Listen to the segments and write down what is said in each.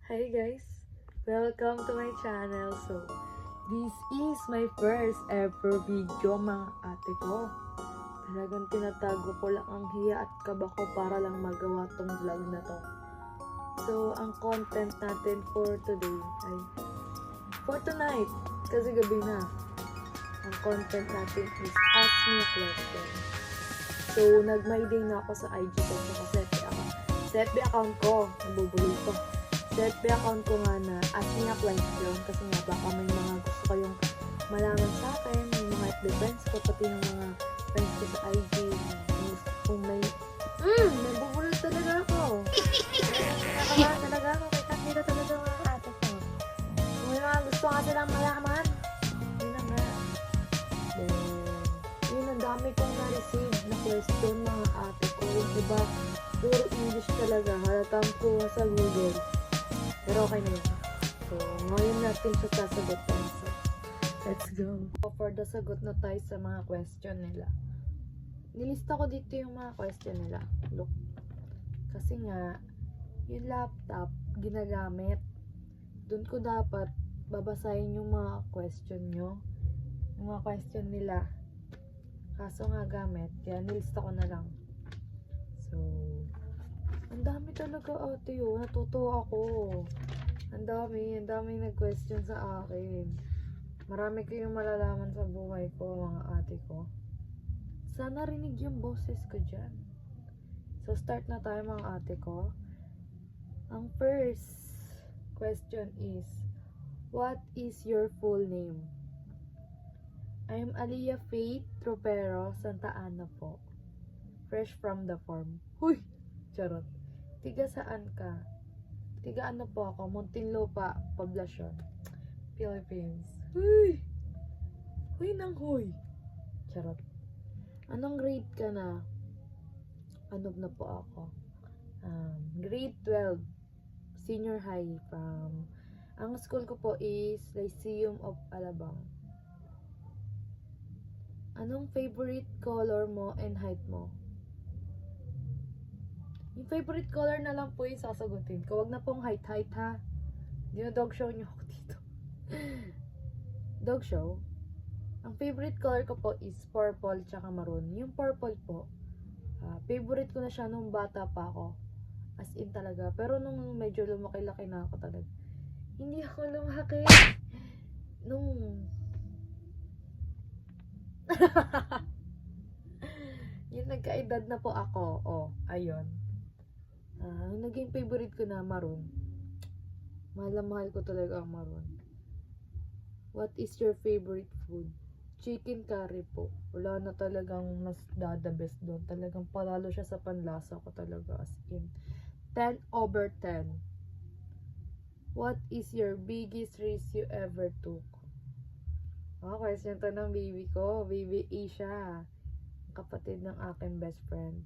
Hi guys! Welcome to my channel. So, this is my first ever video mga ate ko. Talagang tinatago ko lang ang hiya at kaba ko para lang magawa tong vlog na to. So, ang content natin for today ay for tonight, kasi gabi na. Ang content natin is Ask Me a Question. So, nag-my day na ako sa IG ko kasi FB account ko. Nabubulol ko. Sa FB account ko nga na Ask Me a Question kasi nga baka may mga gusto kayong malaman sa akin, yung mga FB friends ko, pati yung mga friends ko sa IG. Kung may nabubulol talaga ako. Kinakabahan talaga ako. Kaya kakita talaga mga ate ko. Kung may mga gusto nga silang malaman, yun na nga. Then, yun, ang dami kong na-receive na question mga ate ko. Yung iba, puro English talaga. Halatang ko sa Google. Pero okay na yun. So, ngayon natin siya sasagutin. So, let's go. So, for the sagot na tayo sa mga question nila. Nilista ko dito yung mga question nila. Look. Kasi nga, yung laptop, ginagamit. Doon ko dapat babasahin yung mga question nyo. Yung mga question nila. Kaso nga gamit. Kaya nilista ko na lang. So, ang dami talaga ate yun. Natutuwa ako. Ang dami nag-question sa akin. Marami kayong malalaman sa buhay ko, mga ate ko. Sana rinig yung boses ko dyan. So, start na tayo mga ate ko. Ang first question is, what is your full name? I'm Aliyah Faith Tropero Santa Ana po. Fresh from the farm. Huy! Charot. Tiga saan ka? Tiga ano po ako? Muntinlupa, Poblacion, Philippines. Huy! Huy nang huy! Charot. Anong grade ka na? Ano na po ako? Grade 12. Senior high from... Ang school ko po is Lyceum of Alabang. Anong favorite color mo and height mo? Yung favorite color na lang po yung sasagutin ko. Huwag na pong height ha. Dino-dog show nyo ako dito. Dog show? Ang favorite color ko po is purple tsaka maroon. Yung purple po, favorite ko na siya nung bata pa ako. As in talaga. Pero nung medyo lumaki-laki na ako talaga. Hindi ako lumaki. Nung... yung nagkaedad na po ako. Oh, ayun. Naging favorite ko na maroon. Mahal na mahal ko talaga ang maroon. What is your favorite food? Chicken curry po. Wala na talagang mas the best doon. Talagang palalo siya sa panlasa ko talaga. As in 10 over 10. What is your biggest risk you ever took? Question to ng baby ko. Baby Asia. Kapatid ng aking best friend.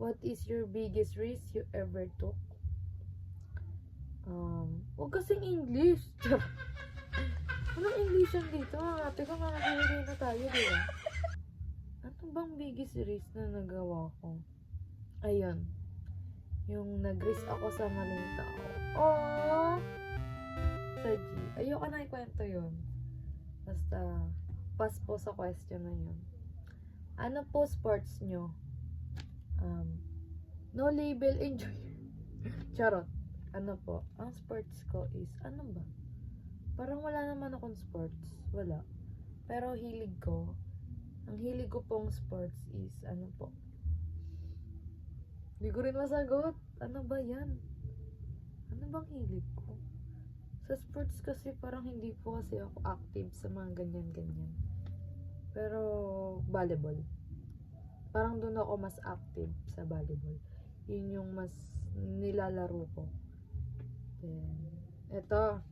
What is your biggest risk you ever took? Huwag kasing English. Anong English yan dito? Ate ko, makakilagay na tayo, diba? Ano bang biggest risk na nagawa ko? Ayun. Yung nag-risk ako sa maling tao. Oh! Sa G. Ayoko na ikwento yun. Basta, pass po sa question na yun. Ano po sports nyo? No label, enjoy. Charot. Ano po? Ang sports ko is, ano ba? Parang wala naman akong sports. Wala. Pero hilig ko, ang hilig ko pong sports is, ano po? Hindi ko rin masagot. Ano ba yan? Ano bang hilig ko? Sa sports kasi parang hindi po kasi ako active sa mga ganyan-ganyan. Pero, volleyball. Parang doon ako mas active sa volleyball. Yun yung mas nilalaro ko. Then, eto,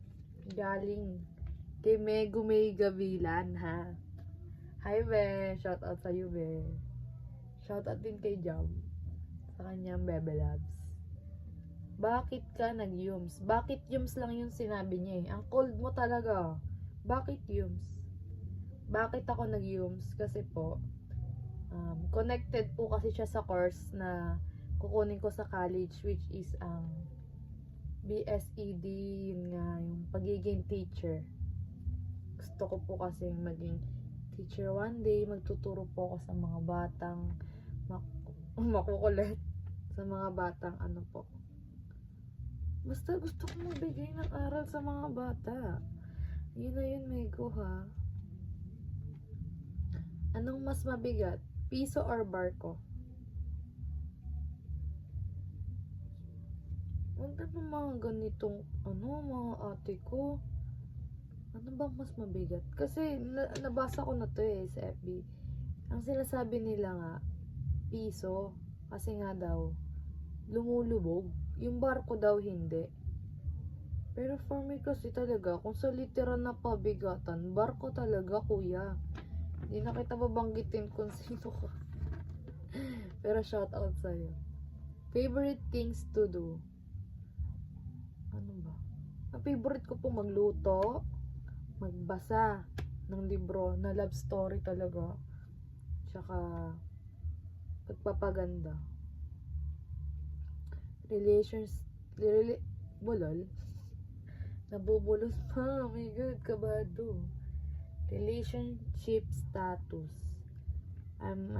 galing kay Megu May Gavilan, ha? Hi, be. Shout out sa'yo, be. Shout out din kay Jam. Sa kanyang Bebe Labs. Bakit ka nag-yums? Bakit yums lang yung sinabi niya eh? Ang cold mo talaga. Bakit yums? Bakit ako nag-yums? Kasi po, connected po kasi siya sa course na kukunin ko sa college, which is BSED, yun nga, yung pagiging teacher. Gusto ko po kasi maging teacher one day. Magtuturo po ako sa mga batang makukulit. Sa mga batang ano po. Basta gusto ko magbigay ng aral sa mga bata. Yun na yun, Mego, ha? Anong mas mabigat? Piso or barko? Huwag na ng mga ganitong, mga ate ko. Ano bang mas mabigat? Kasi, nabasa ko na to sa FB. Ang sinasabi nila nga, piso. Kasi nga daw, lumulubog. Yung barko daw hindi. Pero for me kasi talaga, kung sa literal na pabigatan, barko talaga, kuya. Hindi na kita babanggitin kung sino ka. Pero shout out sa'yo. Favorite things to do? Ano ba? Ang favorite ko po magluto, magbasa ng libro na love story talaga. Tsaka pagpapaganda. Bulol. Nabubulol pa. Oh my God, kabado. Relationship status. I'm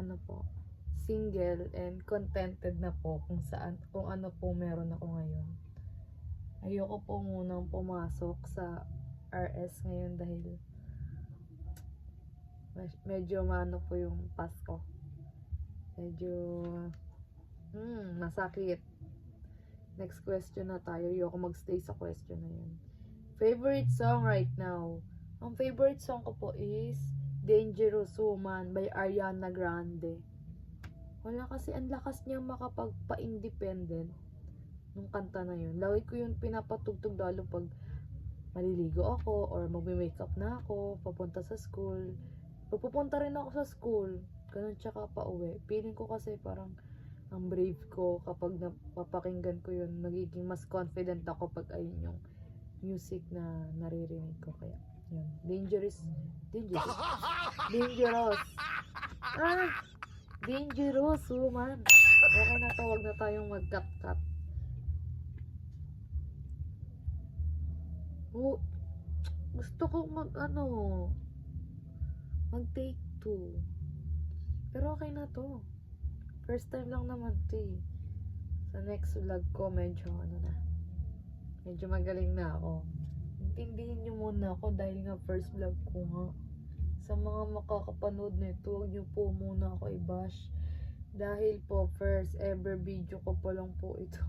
single and contented na po kung ano po meron ako ngayon. Ayoko po munang pumasok sa RS ngayon dahil medyo po yung Pasko. Medyo masakit. Next question na tayo. Ayoko magstay sa question na yun. Favorite song right now? Ang favorite song ko po is Dangerous Woman by Ariana Grande. Wala kasi, ang lakas niyang makapagpa-independent nung kanta na yun. Lagi ko yun pinapatugtog lalo pag maliligo ako or magme-makeup na ako, papunta sa school. Pupunta rin ako sa school, ganun, tsaka pa uwi. Feeling ko kasi parang ang brave ko kapag napapakinggan ko yun, magiging mas confident ako pag ayun yung music na naririnig ko. Kaya yun, dangerous Dangerous Woman. Okay na to, wag na tayong mag-cut-cut. Gusto ko mag-take 2. Pero okay na to. First time lang naman to eh. Sa next vlog ko, medyo magaling na ako. Intindihin nyo muna ako dahil nga first vlog ko nga. Sa mga makakapanood nito, huwag nyo po muna ako i-bash. Dahil po, first ever video ko pa lang po ito.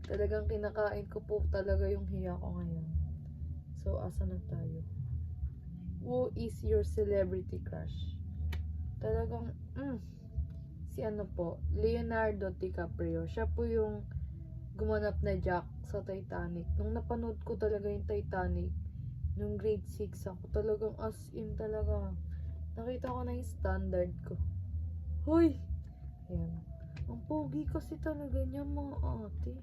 Talagang kinakain ko po talaga yung hiya ko ngayon. So, asa na tayo? Who is your celebrity crush? Talagang, si Leonardo DiCaprio. Siya po yung gumanap na Jack sa Titanic. Nung napanood ko talaga yung Titanic, nung grade 6 ako, talagang as in talaga. Nakita ko na yung standard ko. Hoy! Ayan. Ang pogi kasi talaga niya, mga ate.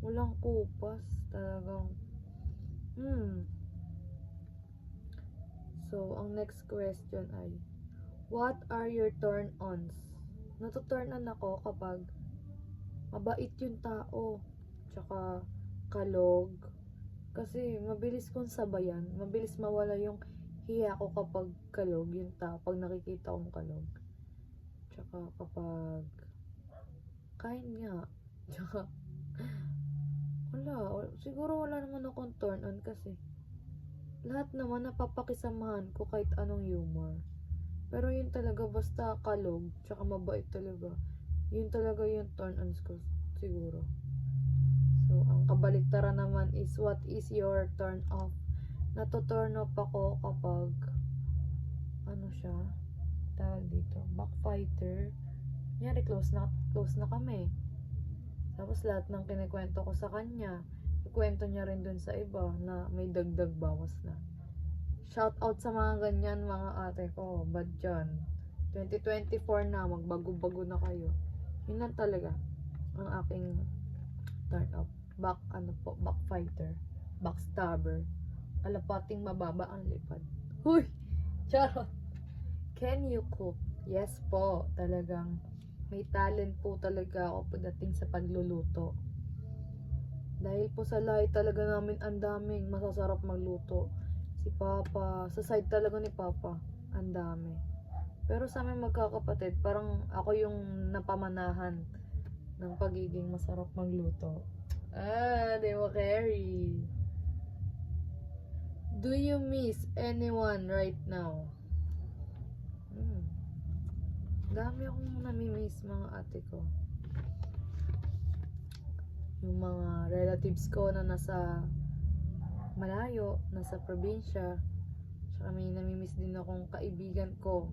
Walang kupas. Talagang, So, ang next question ay, what are your turn-ons? Natuturn-on ako kapag mabait yung tao, tsaka kalog. Kasi mabilis kong sabayan, mabilis mawala yung hiya ko kapag kalog yung tao, pag nakikita kong kalog. Tsaka kapag kind nga. Tsaka siguro wala naman akong turn-on kasi lahat naman napapakisamahan ko kahit anong humor. Pero yun talaga, basta kalog, tsaka mabait talaga. Yun talaga yung turn-ons ko, siguro. So, ang kabaliktaran naman is, what is your turn-off? Natuturn off ako kapag, tawag dito, backfighter. Nyari, close na kami. Tapos lahat ng kinikwento ko sa kanya, ikwento niya rin dun sa iba na may dagdag bawas na. Shout out sa mga ganyan, mga ate ko. Bad dyan. 2024 na, magbago-bago na kayo. Yun lang talaga ang aking turn off. Backfighter. Backstabber. Alapating mababa ang lipad. Huy! Charot! Can you cook? Yes po. Talagang may talent po talaga ako pagdating sa pagluluto. Dahil po sa lahi talaga namin ang daming masasarap magluto. Si Papa, sa side talaga ni Papa, ang dami. Pero sa amin magkakapatid, parang ako yung napamanahan ng pagiging masarap magluto. Di mo carry. Do you miss anyone right now? Dami akong namimiss mga ate ko. Yung mga relatives ko na nasa malayo, nasa probinsya. Tsaka may namimiss din akong kaibigan ko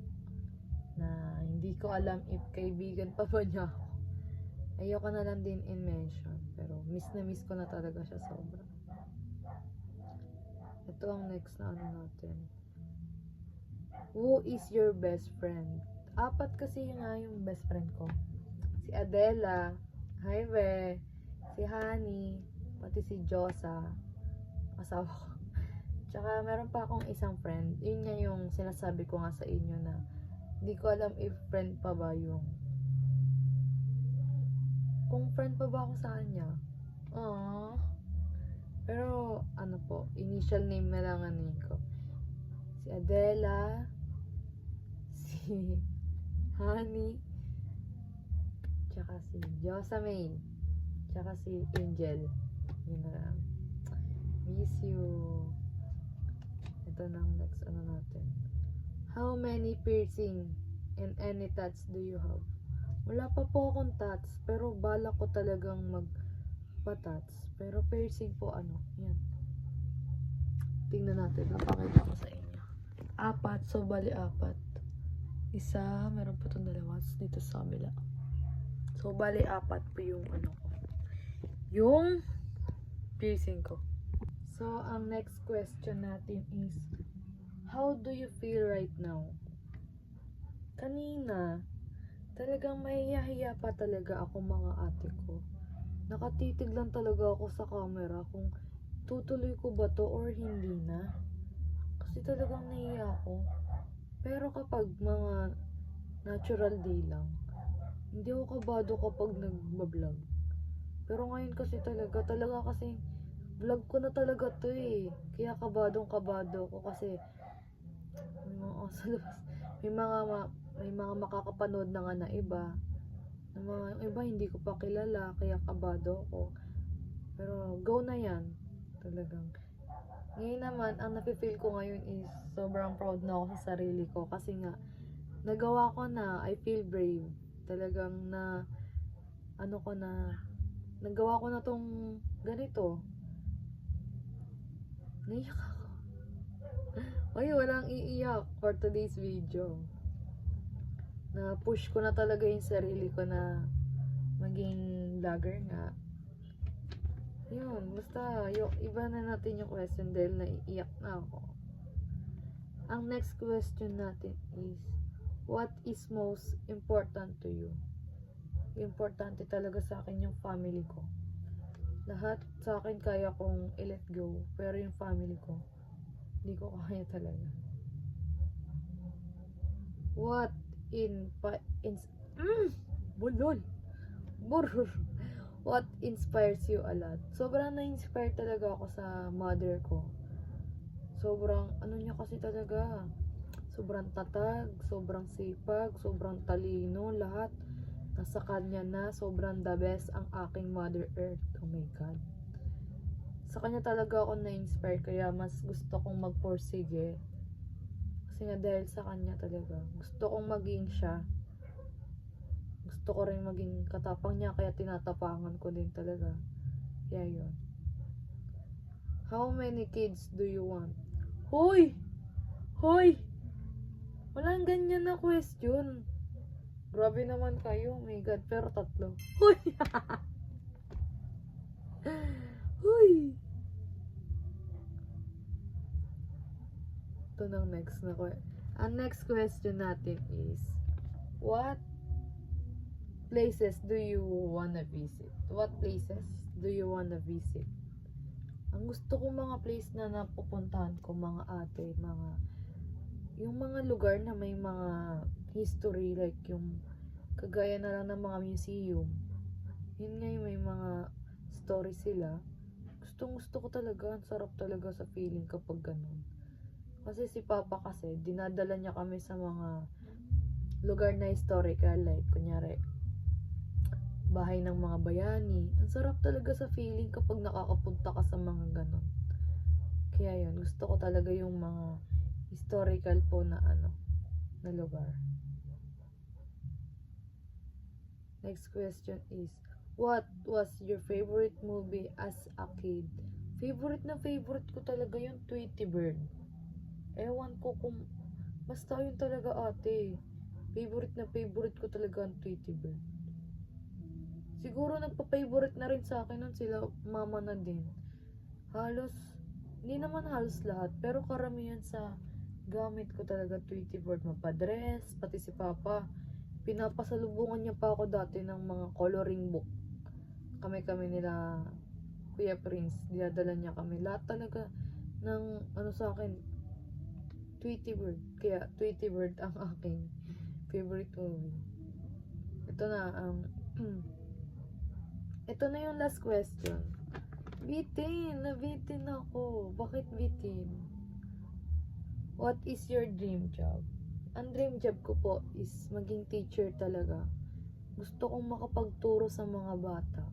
na hindi ko alam if kaibigan pa ba niya ako. Ayoko na lang din in-mention. Pero miss na miss ko na talaga siya sobra. Ito ang next na ano natin. Who is your best friend? 4 kasi yun nga yung best friend ko. Si Adela, hi be, si Honey, pati si Josa, asawa ko. Tsaka meron pa akong isang friend. Yun nga yung sinasabi ko nga sa inyo na hindi ko alam if friend pa ba yung kung friend pa ba ako sa kanya. Pero ano po, initial name na lang ano ko. Si Adela, si Honey, tsaka si Josamay, tsaka si Angel. Yun na lang. Miss you. Ito na ang next ano natin. How many piercing and any tats do you have? Wala pa po akong tats, pero balak ko talagang magpa-tats. Pero piercing po ano, yan. Tingnan natin, napakita ko sa inyo. 4, so bali 4. Isa, meron pa itong 2 dito sa kabila. So bali 4 po yung ano ko. Yung piercing ko. So ang next question natin is, how do you feel right now? Kanina, talagang mahihiya pa talaga ako mga ate ko. Nakatitig lang talaga ako sa camera kung tutuloy ko ba to or hindi na. Kasi talagang nahiya ako. Pero kapag mga natural day lang, hindi ako kabado kapag nag-vlog. Pero ngayon kasi talaga kasi vlog ko na talaga to eh. Kaya kabado ko kasi may mga makakapanood na nga na iba. Yung iba hindi ko pa kilala, kaya kabado ko. Pero go na yan. Talagang. Ngayon naman, ang nafe-feel ko ngayon is sobrang proud na ako sa sarili ko. Kasi nga, nagawa ko na, I feel brave. Talagang nagawa ko na tong ganito. Naiyak ako. Ay, walang iiyak for today's video. Na-push ko na talaga yung sarili ko na maging vlogger nga. Yun, basta, iba na natin yung question dahil naiiyak na ako. Ang next question natin is, what is most important to you? Importante talaga sa akin yung family ko. Lahat sa akin kaya kong i-let go, pero yung family ko, hindi ko kaya talaga. What What inspires you a lot? Sobrang na-inspire talaga ako sa mother ko. Sobrang, niya kasi talaga. Sobrang tatag, sobrang sipag, sobrang talino, lahat. Nasa kanya na, sobrang the best ang aking Mother Earth. Oh my God. Sa kanya talaga ako na-inspire, kaya mas gusto kong magporsige. Kasi nga dahil sa kanya talaga, gusto kong maging siya. Gusto ko rin maging katapang niya, kaya tinatapangan ko din talaga. Kaya yun. How many kids do you want? Hoy! Walang ganyan na question. Grabe naman kayo. Oh my God, pero 3. Hoy! Hoy! Ito nang next na ko. Ang next question natin is, what places do you wanna visit? What places do you wanna visit? Ang gusto ko mga place na napupuntahan ko mga ate, yung mga lugar na may mga history, like yung kagaya na lang ng mga museum. Yun nga yung may mga story sila. Gusto ko talaga. Ang sarap talaga sa feeling kapag ganun. Kasi si Papa kasi, dinadala niya kami sa mga lugar na historical. Like, kunyari, bahay ng mga bayani. Ang sarap talaga sa feeling kapag nakakapunta ka sa mga ganun. Kaya yun, gusto ko talaga yung mga historical po na na lugar. Next question is, what was your favorite movie as a kid? Favorite na favorite ko talaga yung Tweety Bird. Ewan ko kung, basta yun talaga ate. Favorite na favorite ko talaga ang Tweety Bird. Siguro nagpa-favorite na rin sa akin nun sila mama na din. Halos, hindi naman halos lahat, pero karamihan sa gamit ko talaga Tweety Bird. Mapadress, pati si Papa. Pinapasalubungan niya pa ako dati ng mga coloring book. Kami nila Kuya Prince, dinadala niya kami. Lahat talaga ng sa akin, Tweety Bird. Kaya Tweety Bird ang aking favorite movie. Ito na, ito na yung last question. Nabitin ako. Bakit bitin? What is your dream job? Ang dream job ko po is maging teacher talaga. Gusto kong makapagturo sa mga bata.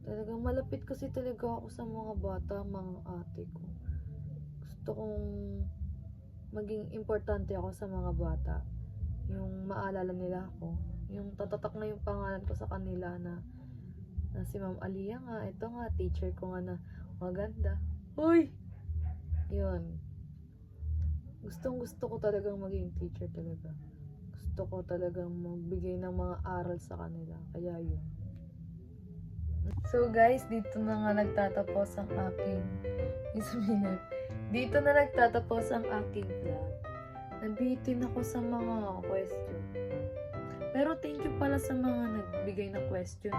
Talagang malapit kasi talaga ako sa mga bata, mga ate ko. Gusto kong maging importante ako sa mga bata. Yung maalala nila ako. Yung tatatak na yung pangalan ko sa kanila na si Ma'am Aliyah nga, ito nga, teacher ko nga na maganda. Uy! Yun. Gusto ko talagang maging teacher talaga. Gusto ko talagang magbigay ng mga aral sa kanila. Kaya yun. So guys, dito na nga nagtatapos ang aking dito na nagtatapos ang aking vlog. Nabitin ako sa mga question. Pero thank you pala sa mga nagbigay ng question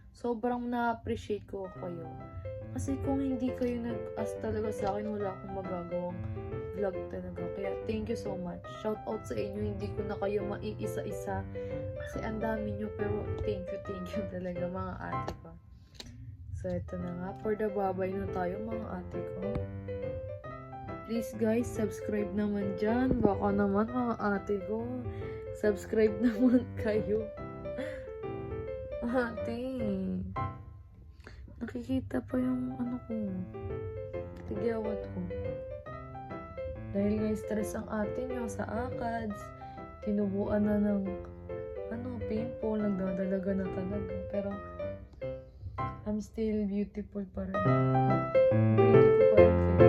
Sobrang na-appreciate ko kayo. Kasi kung hindi kayo nag-ask talaga sa akin, wala akong magagawang vlog talaga. Kaya thank you so much. Shout out sa inyo. Hindi ko na kayo maiisa-isa. Kasi ang dami nyo. Pero thank you talaga mga ate ko. So ito na nga. For the babay na tayo mga ate ko. Please guys, subscribe naman dyan. Baka naman mga ate ko. Subscribe naman kayo. Ate. Nakikita pa yung ko. Tigyawat ko. Dahil nga stress ang ate nyo sa ACADS. Tinubuan na ng pimple. Nagdadalaga na talaga. Pero I'm still beautiful pa rin. Beauty ko pa rin kayo.